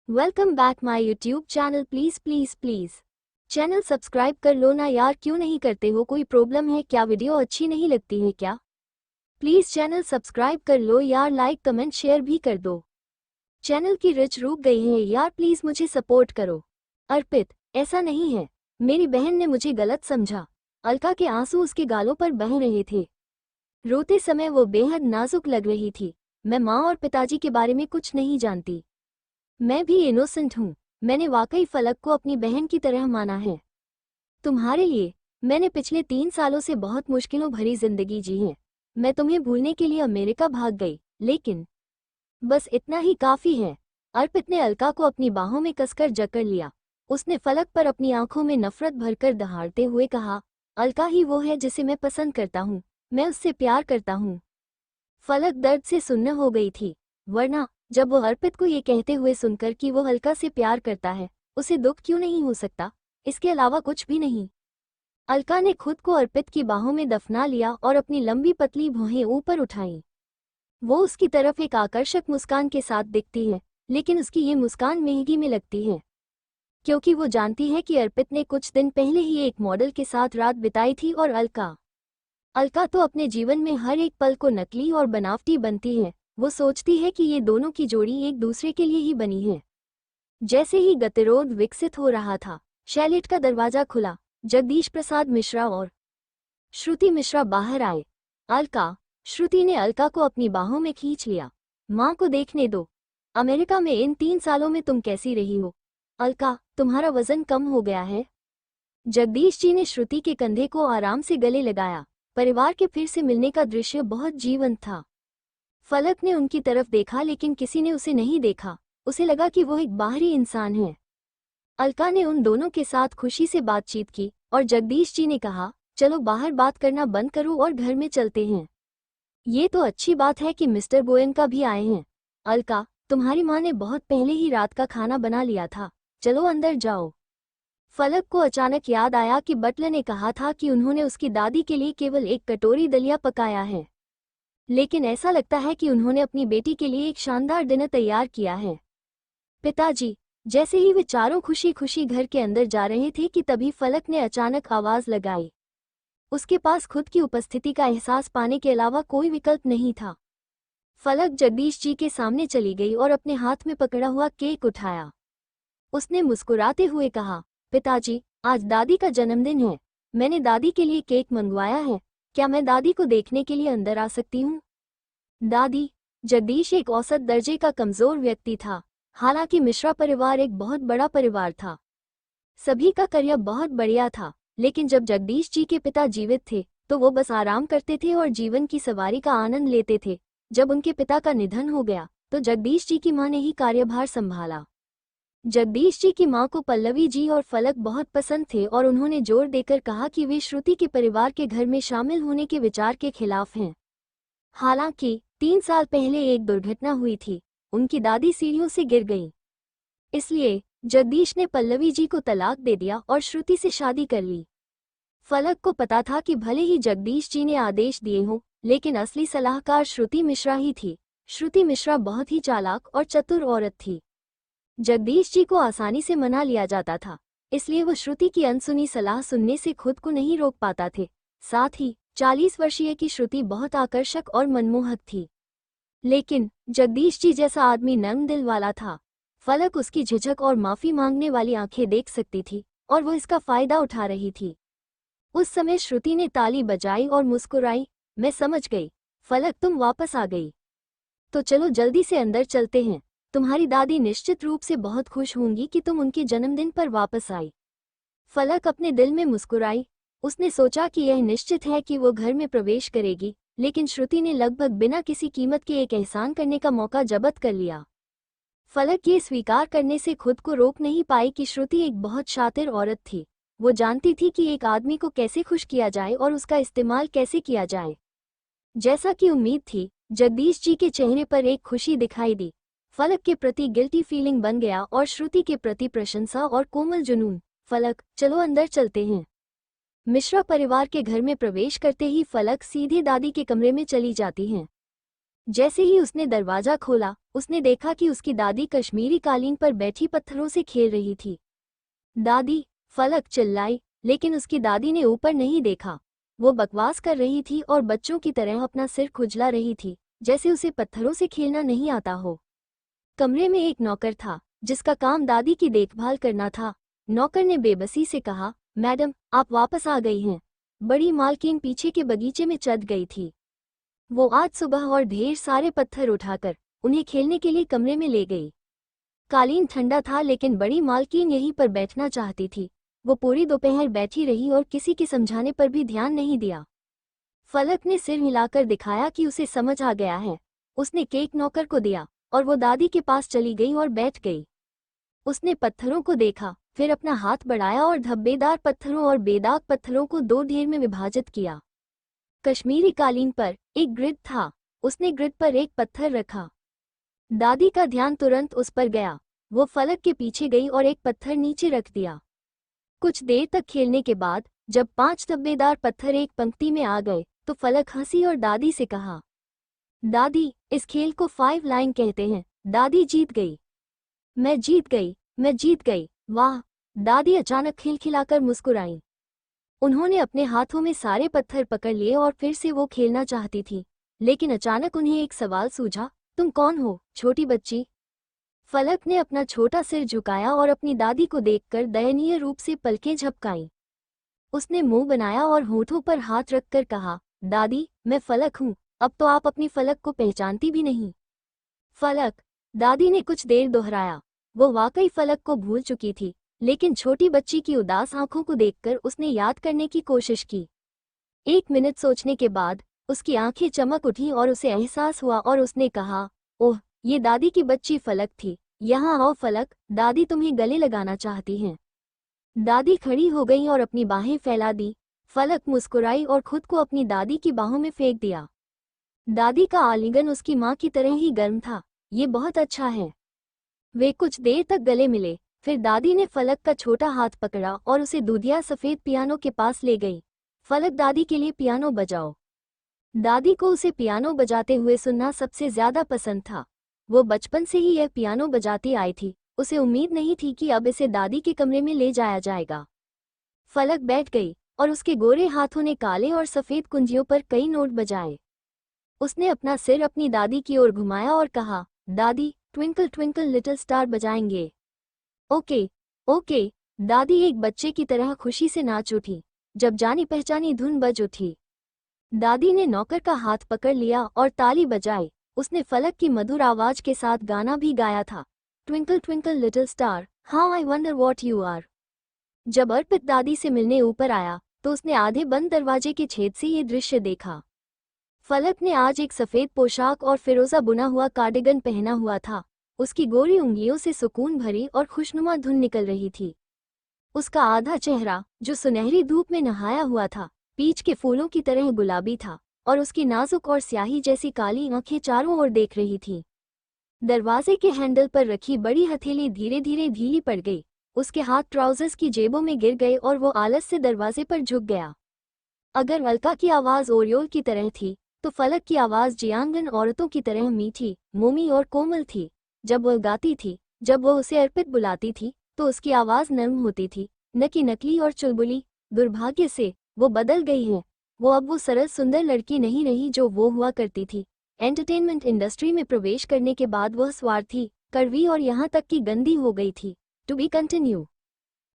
Welcome back my YouTube channel. Please channel subscribe कर लो ना यार, क्यों नहीं करते हो? कोई प्रॉब्लम है क्या? वीडियो अच्छी नहीं लगती है क्या? प्लीज़ चैनल सब्सक्राइब कर लो यार, लाइक कमेंट शेयर भी कर दो। चैनल की रिच रुक गई है यार, प्लीज़ मुझे सपोर्ट करो। अर्पित, ऐसा नहीं है, मेरी बहन ने मुझे गलत समझा। अलका के आंसू उसके गालों पर बह रहे थे। रोते समय वो बेहद नाजुक लग रही थी। मैं माँ और पिताजी के बारे में कुछ नहीं जानती। मैं भी इनोसेंट हूँ। मैंने वाकई फलक को अपनी बहन की तरह माना है। तुम्हारे लिए मैंने पिछले 3 सालों से बहुत मुश्किलों भरी जिंदगी जी है। मैं तुम्हें भूलने के लिए अमेरिका भाग गई, लेकिन बस इतना ही काफी है। अर्पित ने अलका को अपनी बाहों में कसकर जकड़ लिया। उसने फलक पर अपनी आंखों में नफरत भरकर दहाड़ते हुए कहा, अलका ही वो है जिसे मैं पसंद करता हूँ, मैं उससे प्यार करता हूँ। फलक दर्द से सुन्न हो गई थी, वरना जब वो अर्पित को ये कहते हुए सुनकर कि वो अलका से प्यार करता है, उसे दुख क्यों नहीं हो सकता? इसके अलावा कुछ भी नहीं। अलका ने खुद को अर्पित की बाहों में दफना लिया और अपनी लंबी पतली भौहें ऊपर उठाईं। वो उसकी तरफ एक आकर्षक मुस्कान के साथ दिखती है, लेकिन उसकी ये मुस्कान महंगी में लगती है, क्योंकि वो जानती है कि अर्पित ने कुछ दिन पहले ही एक मॉडल के साथ रात बिताई थी और अलका तो अपने जीवन में हर एक पल को नकली और बनावटी बनती है। वो सोचती है कि ये दोनों की जोड़ी एक दूसरे के लिए ही बनी है। जैसे ही गतिरोध विकसित हो रहा था, शैलेट का दरवाजा खुला। जगदीश प्रसाद मिश्रा और श्रुति मिश्रा बाहर आए। अलका, श्रुति ने अलका को अपनी बाहों में खींच लिया। माँ को देखने दो। अमेरिका में इन 3 सालों में तुम कैसी रही हो? अलका, तुम्हारा वजन कम हो गया है। जगदीश जी ने श्रुति के कंधे को आराम से गले लगाया। परिवार के फिर से मिलने का दृश्य बहुत जीवंत था। फलक ने उनकी तरफ देखा, लेकिन किसी ने उसे नहीं देखा। उसे लगा कि वो एक बाहरी इंसान है। अलका ने उन दोनों के साथ खुशी से बातचीत की और जगदीश जी ने कहा, चलो बाहर बात करना बंद करो और घर में चलते हैं। ये तो अच्छी बात है कि मिस्टर गोयनका भी आए हैं। अलका, तुम्हारी माँ ने बहुत पहले ही रात का खाना बना लिया था, चलो अंदर जाओ। फलक को अचानक याद आया कि बटलर ने कहा था कि उन्होंने उसकी दादी के लिए केवल एक कटोरी दलिया पकाया है, लेकिन ऐसा लगता है कि उन्होंने अपनी बेटी के लिए एक शानदार डिनर तैयार किया है। पिताजी, जैसे ही वे चारों खुशी खुशी घर के अंदर जा रहे थे कि तभी फलक ने अचानक आवाज लगाई। उसके पास खुद की उपस्थिति का एहसास पाने के अलावा कोई विकल्प नहीं था। फलक जगदीश जी के सामने चली गई और अपने हाथ में पकड़ा हुआ केक उठाया। उसने मुस्कुराते हुए कहा, पिताजी, आज दादी का जन्मदिन है। मैंने दादी के लिए केक मंगवाया है। क्या मैं दादी को देखने के लिए अंदर आ सकती हूँ? दादी। जगदीश एक औसत दर्जे का कमजोर व्यक्ति था। हालांकि मिश्रा परिवार एक बहुत बड़ा परिवार था। सभी का करियर बहुत बढ़िया था, लेकिन जब जगदीश जी के पिता जीवित थे तो वो बस आराम करते थे और जीवन की सवारी का आनंद लेते थे। जब उनके पिता का निधन हो गया तो जगदीश जी की मां ने ही कार्यभार संभाला। जगदीश जी की मां को पल्लवी जी और फलक बहुत पसंद थे और उन्होंने जोर देकर कहा कि वे श्रुति के परिवार के घर में शामिल होने के विचार के खिलाफ हैं। हालांकि 3 साल पहले एक दुर्घटना हुई थी, उनकी दादी सीढ़ियों से गिर गई। इसलिए जगदीश ने पल्लवी जी को तलाक दे दिया और श्रुति से शादी कर ली। फलक को पता था कि भले ही जगदीश जी ने आदेश दिए हों, लेकिन असली सलाहकार श्रुति मिश्रा ही थी। श्रुति मिश्रा बहुत ही चालाक और चतुर औरत थी। जगदीश जी को आसानी से मना लिया जाता था, इसलिए वो श्रुति की अनसुनी सलाह सुनने से खुद को नहीं रोक पाता थे। साथ ही 40 वर्षीय की श्रुति बहुत आकर्षक और मनमोहक थी, लेकिन जगदीश जी जैसा आदमी नंग दिल वाला था। फलक उसकी झिझक और माफी मांगने वाली आंखें देख सकती थी और वो इसका फायदा उठा रही थी। उस समय श्रुति ने ताली बजाई और मुस्कुराई, मैं समझ गई, फलक तुम वापस आ गई। तो चलो जल्दी से अंदर चलते हैं। तुम्हारी दादी निश्चित रूप से बहुत खुश होंगी कि तुम उनके जन्मदिन पर वापस आई। फलक अपने दिल में मुस्कुराई। उसने सोचा कि यह निश्चित है कि वो घर में प्रवेश करेगी, लेकिन श्रुति ने लगभग बिना किसी कीमत के एक एहसान करने का मौका जब्त कर लिया। फलक ये स्वीकार करने से खुद को रोक नहीं पाई कि श्रुति एक बहुत शातिर औरत थी। वो जानती थी कि एक आदमी को कैसे खुश किया जाए और उसका इस्तेमाल कैसे किया जाए। जैसा कि उम्मीद थी, जगदीश जी के चेहरे पर एक खुशी दिखाई दी। फलक के प्रति गिल्टी फीलिंग बन गया और श्रुति के प्रति प्रशंसा और कोमल जुनून। फलक, चलो अंदर चलते हैं। मिश्रा परिवार के घर में प्रवेश करते ही फलक सीधे दादी के कमरे में चली जाती हैं। जैसे ही उसने दरवाजा खोला, उसने देखा कि उसकी दादी कश्मीरी कालीन पर बैठी पत्थरों से खेल रही थी। दादी, फलक चिल्लाई, लेकिन उसकी दादी ने ऊपर नहीं देखा। वो बकवास कर रही थी और बच्चों की तरह अपना सिर खुजला रही थी, जैसे उसे पत्थरों से खेलना नहीं आता हो। कमरे में एक नौकर था, जिसका काम दादी की देखभाल करना था। नौकर ने बेबसी से कहा, मैडम, आप वापस आ गई हैं। बड़ी मालकिन पीछे के बगीचे में चढ़ गई थी। वो आज सुबह और ढेर सारे पत्थर उठाकर उन्हें खेलने के लिए कमरे में ले गई। कालीन ठंडा था, लेकिन बड़ी मालकिन यहीं पर बैठना चाहती थी। वो पूरी दोपहर बैठी रही और किसी के समझाने पर भी ध्यान नहीं दिया। फलक ने सिर हिलाकर दिखाया कि उसे समझ आ गया है। उसने केक नौकर को दिया और वो दादी के पास चली गई और बैठ गई। उसने पत्थरों को देखा, फिर अपना हाथ बढ़ाया और धब्बेदार पत्थरों और बेदाग पत्थरों को दो ढेर में विभाजित किया। कश्मीरी कालीन पर एक ग्रिड था। उसने ग्रिड पर एक पत्थर रखा। दादी का ध्यान तुरंत उस पर गया। वो फलक के पीछे गई और एक पत्थर नीचे रख दिया। कुछ देर तक खेलने के बाद जब 5 धब्बेदार पत्थर एक पंक्ति में आ गए, तो फलक हंसी और दादी से कहा, दादी, इस खेल को 5 लाइन कहते हैं। दादी जीत गई। मैं जीत गई, मैं जीत गई, वाह! दादी अचानक खिलखिलाकर मुस्कुराईं। उन्होंने अपने हाथों में सारे पत्थर पकड़ लिए और फिर से वो खेलना चाहती थी, लेकिन अचानक उन्हें एक सवाल सूझा, तुम कौन हो, छोटी बच्ची? फलक ने अपना छोटा सिर झुकाया और अपनी दादी को देखकर दयनीय रूप से पलकें झपकाईं। उसने मुंह बनाया और होठों पर हाथ रखकर कहा, दादी, मैं फलक हूँ। अब तो आप अपनी फलक को पहचानती भी नहीं। फलक, दादी ने कुछ देर दोहराया। वो वाकई फलक को भूल चुकी थी, लेकिन छोटी बच्ची की उदास आंखों को देखकर उसने याद करने की कोशिश की। 1 मिनट सोचने के बाद उसकी आंखें चमक उठी और उसे एहसास हुआ और उसने कहा, ओह, ये दादी की बच्ची फलक थी। यहाँ आओ फलक, दादी तुम्हें गले लगाना चाहती हैं। दादी खड़ी हो गई और अपनी बाहें फैला दी। फलक मुस्कुराई और खुद को अपनी दादी की बाहों में फेंक दिया। दादी का आलिंगन उसकी माँ की तरह ही गर्म था। ये बहुत अच्छा है। वे कुछ देर तक गले मिले, फिर दादी ने फलक का छोटा हाथ पकड़ा और उसे दूधिया सफ़ेद पियानो के पास ले गई। फलक, दादी के लिए पियानो बजाओ। दादी को उसे पियानो बजाते हुए सुनना सबसे ज्यादा पसंद था। वो बचपन से ही यह पियानो बजाती आई थी। उसे उम्मीद नहीं थी कि अब इसे दादी के कमरे में ले जाया जाएगा। फलक बैठ गई और उसके गोरे हाथों ने काले और सफ़ेद कुंजियों पर कई नोट बजाए। उसने अपना सिर अपनी दादी की ओर घुमाया और कहा, दादी, ट्विंकल ट्विंकल लिटिल स्टार बजाएंगे। Okay, okay. दादी एक बच्चे की तरह खुशी से नाच उठी जब जानी पहचानी धुन बज उठी। दादी ने नौकर का हाथ पकड़ लिया और ताली बजाई। उसने फलक की मधुर आवाज के साथ गाना भी गाया था, twinkle twinkle little star, how I wonder what you are. जब अर्पित दादी से मिलने ऊपर आया तो उसने आधे बंद दरवाजे के छेद से ये दृश्य देखा। फलक ने आज एक सफ़ेद पोशाक और फिरोजा बुना हुआ कार्डिगन पहना हुआ था। उसकी गोरी उंगलियों से सुकून भरी और खुशनुमा धुन निकल रही थी। उसका आधा चेहरा, जो सुनहरी धूप में नहाया हुआ था, पीच के फूलों की तरह गुलाबी था और उसकी नाजुक और स्याही जैसी काली आंखें चारों ओर देख रही थीं। दरवाजे के हैंडल पर रखी बड़ी हथेली धीरे धीरे ढीली पड़ गई। उसके हाथ ट्राउजर्स की जेबों में गिर गए और वो आलस से दरवाजे पर झुक गया। अगर अलका की आवाज़ ओरियोल की तरह थी, तो फलक की आवाज़ जियांगन औरतों की तरह मीठी, मोमी और कोमल थी। जब वह गाती थी, जब वह उसे अर्पित बुलाती थी, तो उसकी आवाज़ नर्म होती थी, न कि नकली और चुलबुली। दुर्भाग्य से वो बदल गई है। वो अब वो सरल सुंदर लड़की नहीं रही जो वो हुआ करती थी। एंटरटेनमेंट इंडस्ट्री में प्रवेश करने के बाद वह स्वार्थी, कड़वी और यहाँ तक कि गंदी हो गई थी। To be continue.